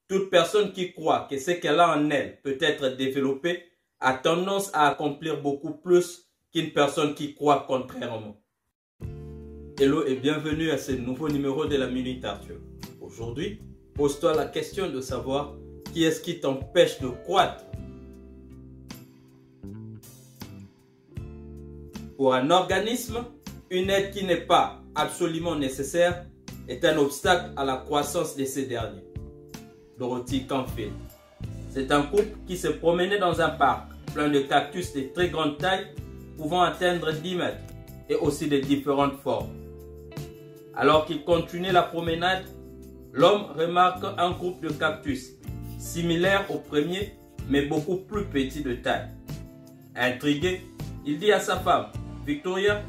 Toute personne qui croit que ce qu'elle a en elle peut être développé a tendance à accomplir beaucoup plus qu'une personne qui croit contrairement. Hello et bienvenue à ce nouveau numéro de la Minute Arthur. Aujourd'hui, pose-toi la question de savoir qui est-ce qui t'empêche de croître. Pour un organisme, une aide qui n'est pas absolument nécessaire est un obstacle à la croissance de ces derniers. Dorothy Canfield. C'est un couple qui se promenait dans un parc plein de cactus de très grande taille pouvant atteindre 10 mètres et aussi de différentes formes. Alors qu'il continuait la promenade, l'homme remarque un groupe de cactus similaire au premier mais beaucoup plus petit de taille. Intrigué, il dit à sa femme, Victoria,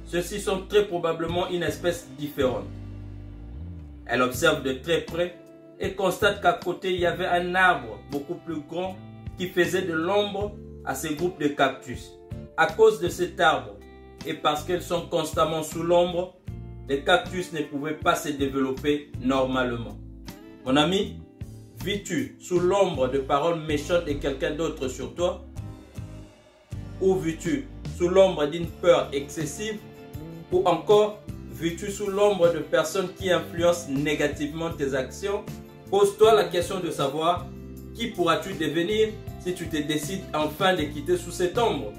ceux-ci sont très probablement une espèce différente. Elle observe de très près et constate qu'à côté il y avait un arbre beaucoup plus grand qui faisait de l'ombre à ces groupes de cactus. À cause de cet arbre et parce qu'elles sont constamment sous l'ombre, les cactus ne pouvaient pas se développer normalement. Mon ami, vis-tu sous l'ombre de paroles méchantes de quelqu'un d'autre sur toi? Ou vis-tu sous l'ombre d'une peur excessive? Ou encore, vis-tu sous l'ombre de personnes qui influencent négativement tes actions? Pose-toi la question de savoir qui pourras-tu devenir si tu te décides enfin de quitter sous cette ombre.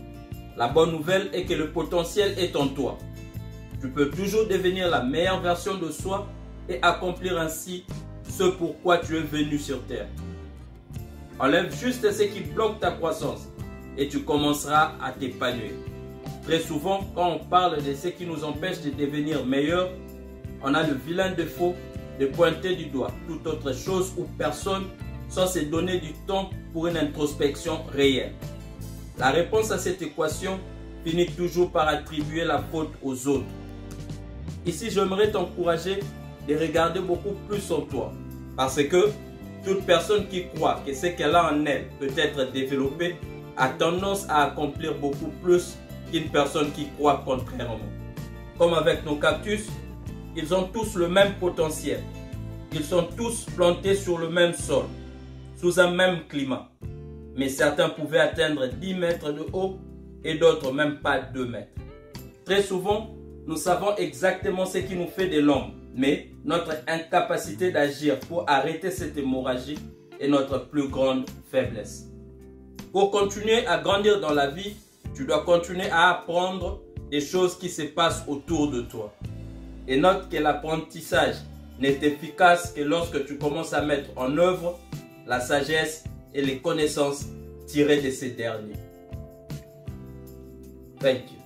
La bonne nouvelle est que le potentiel est en toi. Tu peux toujours devenir la meilleure version de soi et accomplir ainsi ce pourquoi tu es venu sur terre. Enlève juste ce qui bloque ta croissance et tu commenceras à t'épanouir. Très souvent, quand on parle de ce qui nous empêche de devenir meilleurs, on a le vilain défaut de pointer du doigt toute autre chose ou personne sans se donner du temps pour une introspection réelle. La réponse à cette équation finit toujours par attribuer la faute aux autres. Ici, j'aimerais t'encourager de regarder beaucoup plus en toi. Parce que toute personne qui croit que ce qu'elle a en elle peut être développé a tendance à accomplir beaucoup plus qu'une personne qui croit contrairement. Comme avec nos cactus, ils ont tous le même potentiel. Ils sont tous plantés sur le même sol, sous un même climat. Mais certains pouvaient atteindre 10 mètres de haut et d'autres même pas 2 mètres. Très souvent, nous savons exactement ce qui nous fait de l'ombre, mais notre incapacité d'agir pour arrêter cette hémorragie est notre plus grande faiblesse. Pour continuer à grandir dans la vie, tu dois continuer à apprendre des choses qui se passent autour de toi. Et note que l'apprentissage n'est efficace que lorsque tu commences à mettre en œuvre la sagesse et les connaissances tirées de ces derniers. Thank you.